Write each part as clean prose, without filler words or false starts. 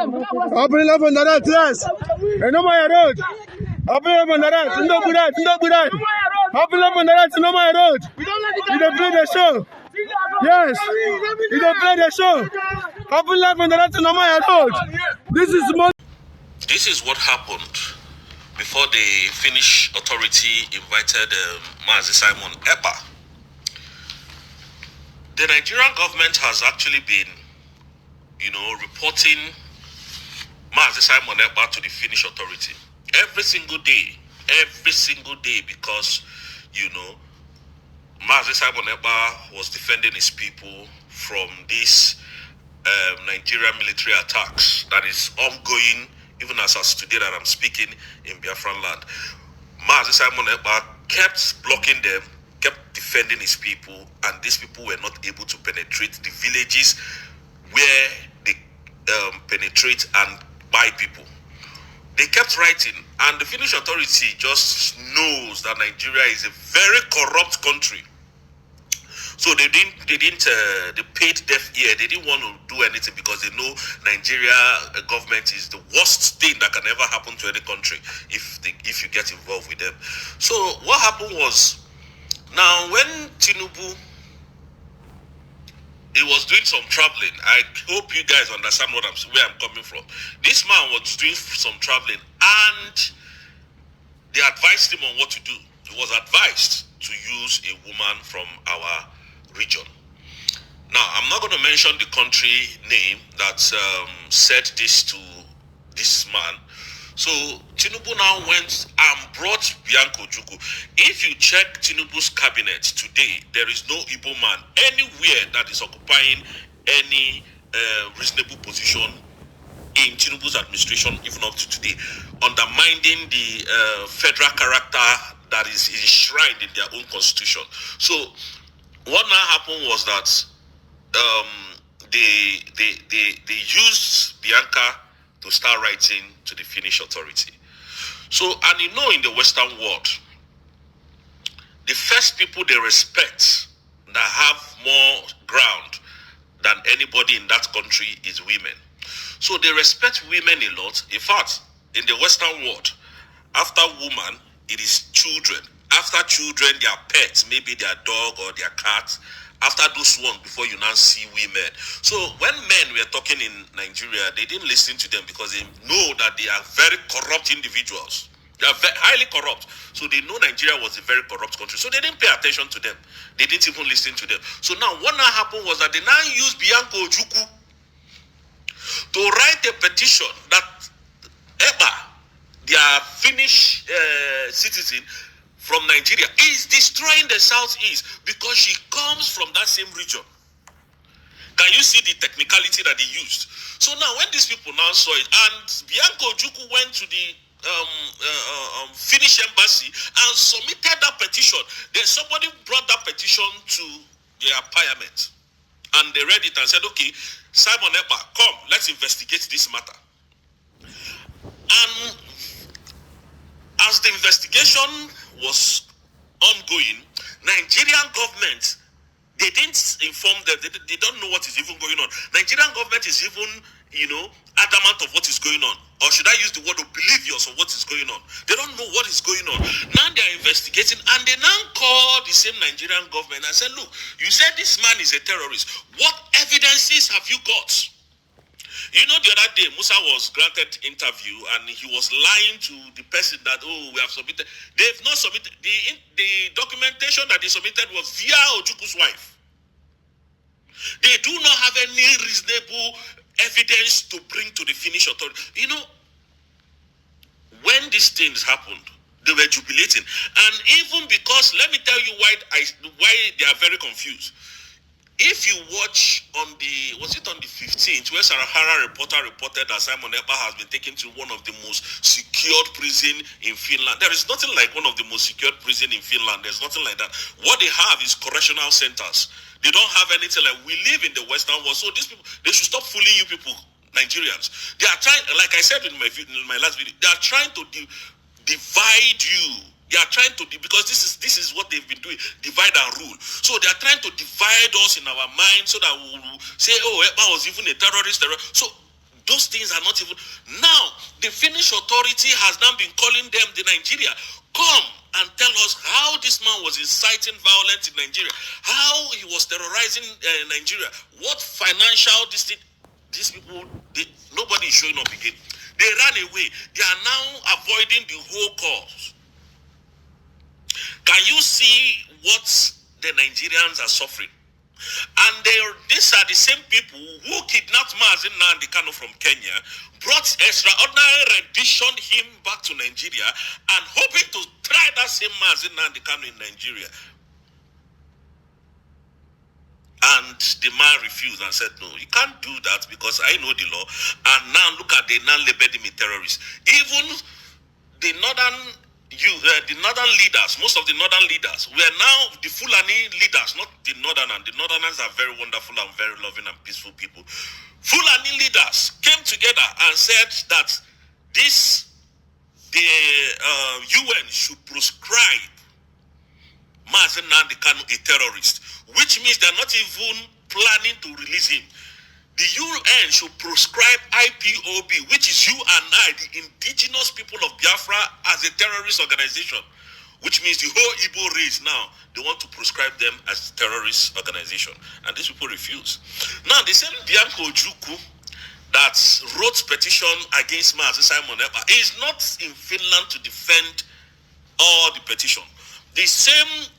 Open up on the right, yes. And no my road. Open up on the right. No good right. No good right. Open up on the right. No my road. You don't play the show. Yes. You don't play the show. Open up on the right. No my road. This is what happened before the Finnish authority invited Mazi Simon Ekpa. The Nigerian government has actually been, reporting Mazi Simon Ekpa to the Finnish authority every single day, because, Mazi Simon Ekpa was defending his people from these Nigerian military attacks that is ongoing, even as today that I'm speaking in Biafran land. Mazi Simon Ekpa kept blocking them, kept defending his people, and these people were not able to penetrate the villages where they penetrate and buy people. They kept writing, and the Finnish authority just knows that Nigeria is a very corrupt country. So they paid deaf ear. They didn't want to do anything because they know Nigeria government is the worst thing that can ever happen to any country if you get involved with them. So what happened was, now when Tinubu, he was doing some traveling. I hope you guys understand where I'm coming from. This man was doing some traveling, and they advised him on what to do. He was advised to use a woman from our region. Now, I'm not going to mention the country name that said this to this man. So Tinubu now went and brought Bianca Ojukwu. If you check Tinubu's cabinet today, there is no Igbo man anywhere that is occupying any reasonable position in Tinubu's administration, even up to today, undermining the federal character that is enshrined in their own constitution. So what now happened was that they used Bianca to start writing to the Finnish authority. So, and in the Western world, the first people they respect that have more ground than anybody in that country is women. So they respect women a lot. In fact, in the Western world, after woman, it is children. After children, their pets, maybe their dog or their cat. After those ones, before you now see women. So when men were talking in Nigeria, they didn't listen to them because they know that they are very corrupt individuals. They are highly corrupt. So they know Nigeria was a very corrupt country. So they didn't pay attention to them. They didn't even listen to them. So now what now happened was that they now used Bianca Ojukwu to write a petition that Ekpa, their Finnish citizen, from Nigeria, is destroying the southeast because she comes from that same region. Can you see the technicality that they used? So now when these people now saw it, and Bianca Ojukwu went to the Finnish embassy and submitted that petition, then somebody brought that petition to their parliament, and they read it and said, okay, Simon Ekpa, come, let's investigate this matter. And as the investigation was ongoing, Nigerian government, they didn't inform them, they don't know what is even going on. Nigerian government is even, adamant of what is going on. Or should I use the word oblivious of what is going on? They don't know what is going on. Now they are investigating, and they now call the same Nigerian government and say, look, you said this man is a terrorist. What evidences have you got? The other day, Musa was granted interview and he was lying to the person that, we have submitted. They've not submitted. The documentation that they submitted was via Ojukwu's wife. They do not have any reasonable evidence to bring to the Finnish authority. When these things happened, they were jubilating. And even because, let me tell you why they are very confused. If you watch on the 15th, where Sarah Hara reported that Simon Ekpa has been taken to one of the most secured prison in Finland. There is nothing like one of the most secured prison in Finland. There's nothing like that. What they have is correctional centers. They don't have anything like we live in the Western world. So these people, they should stop fooling you people, Nigerians. They are trying, like I said in my last video, they are trying to divide you. They are trying to, because this is what they've been doing, divide and rule. So they are trying to divide us in our mind so that we will say, Ekpa was even a terrorist. So Those things are not even... Now, the Finnish authority has now been calling them the Nigeria. Come and tell us how this man was inciting violence in Nigeria, how he was terrorizing Nigeria, what financial... These people, nobody is showing up again. They ran away. They are now avoiding the whole cause. Can you see what the Nigerians are suffering? And these are the same people who kidnapped Mazi Nnamdi Kanu from Kenya, brought extraordinary rendition him back to Nigeria, and hoping to try that same Mazi Nnamdi Kanu in Nigeria. And the man refused and said, no, you can't do that because I know the law. And now look at, they now labeled him a terrorist. Even the northern leaders, most of the northern leaders, were now the Fulani leaders, not the northerners. The northerners are very wonderful and very loving and peaceful people. Fulani leaders came together and said that the UN should proscribe Mazi Nnamdi Kanu a terrorist, which means they're not even planning to release him. The UN should proscribe IPOB, which is you and I, the indigenous people of Biafra, as a terrorist organization, which means the whole Igbo race now, they want to proscribe them as a terrorist organization. And these people refuse. Now, the same Bianco Ojukwu that wrote petition against Mazi Simon Ekpa is not in Finland to defend all the petition. The same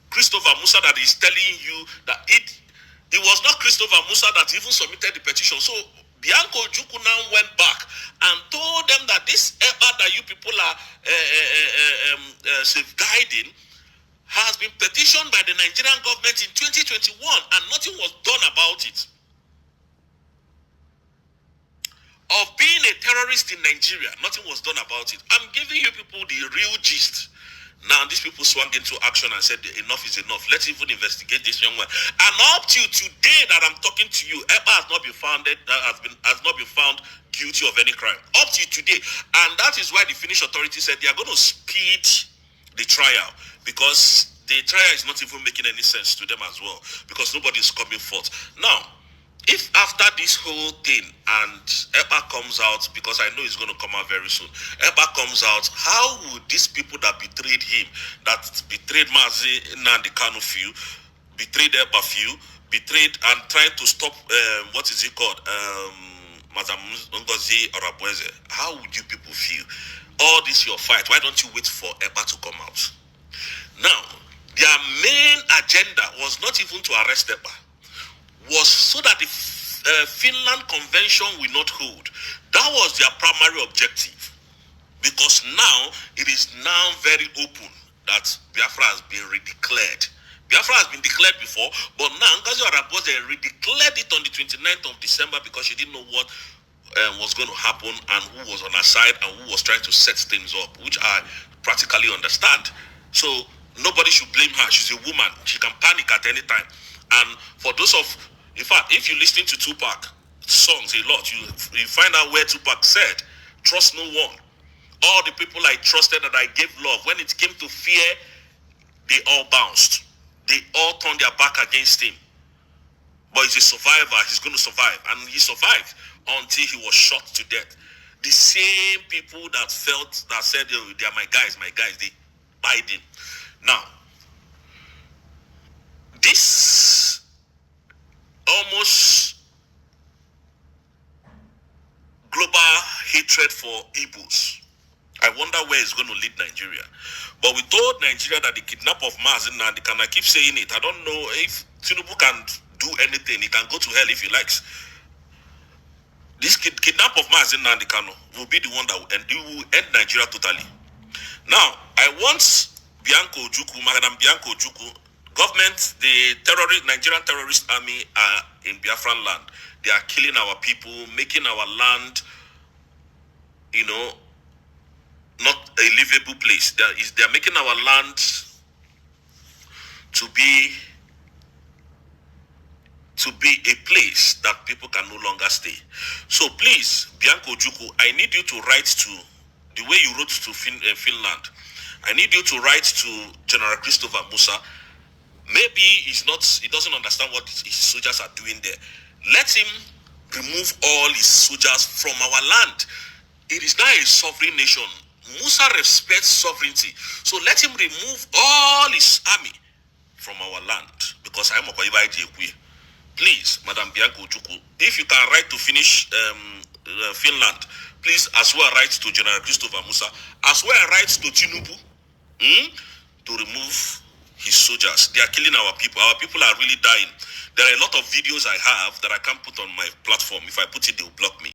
Christopher Musa that is telling you that it was not Christopher Musa that even submitted the petition. So Bianco Ojukwu now went back and told them that this EPA that you people are safeguarding has been petitioned by the Nigerian government in 2021 and nothing was done about it. Of being a terrorist in Nigeria, nothing was done about it. I'm giving you people the real gist. Now these people swung into action and said enough is enough. Let's even investigate this young man. And up to today that I'm talking to you, EPA has not been found guilty of any crime. Up to today. And that is why the Finnish authorities said they are going to speed the trial, because the trial is not even making any sense to them as well, because nobody is coming forth. Now, if after this whole thing and EPA comes out, because I know it's going to come out very soon, EPA comes out, how would these people that betrayed him, that betrayed Mazi Nnamdi Kanu few, betrayed EPA few, betrayed and tried to stop, what is it called, Madam Ngozi Arabweze, how would you people feel? All this your fight, why don't you wait for EPA to come out? Now, their main agenda was not even to arrest EPA, was so that the Finland Convention will not hold. That was their primary objective. Because now, it is now very open that Biafra has been redeclared. Biafra has been declared before, but now Ngozi Arabweze redeclared it on the 29th of December because she didn't know what was going to happen and who was on her side and who was trying to set things up, which I practically understand. So nobody should blame her. She's a woman. She can panic at any time. And for those of, in fact, if you listen to Tupac songs a lot, you find out where Tupac said, trust no one. All the people I trusted that I gave love, when it came to fear, they all bounced. They all turned their back against him. But he's a survivor. He's going to survive. And he survived until he was shot to death. The same people that said, oh, they are my guys, they died him. Now, this almost global hatred for Igbos, I wonder where it's going to lead Nigeria. But we told Nigeria that the kidnap of Mazi Nnamdi Kanu, I keep saying it, I don't know if Tinubu can do anything. He can go to hell if he likes. This kidnap of Mazi Nnamdi Kanu will be the one that will end Nigeria totally. Now, I want Bianco Ojukwu, Madam Bianco Ojukwu, government, the Nigerian terrorist army are in Biafran land. They are killing our people, making our land, not a livable place. They are making our land to be a place that people can no longer stay. So please, Bianco Ojukwu, I need you to write to, the way you wrote to Finland, I need you to write to General Christopher Musa. Maybe he doesn't understand what his soldiers are doing there. Let him remove all his soldiers from our land. It is now a sovereign nation. Musa respects sovereignty. So let him remove all his army from our land. Because I'm a please, Madam Bianca Ojukwu, if you can write to finish Finland, please as well write to General Christopher Musa, as well write to Tinubu to remove his soldiers. They are killing our people. Our people are really dying. There are a lot of videos I have that I can't put on my platform. If I put it, they will block me.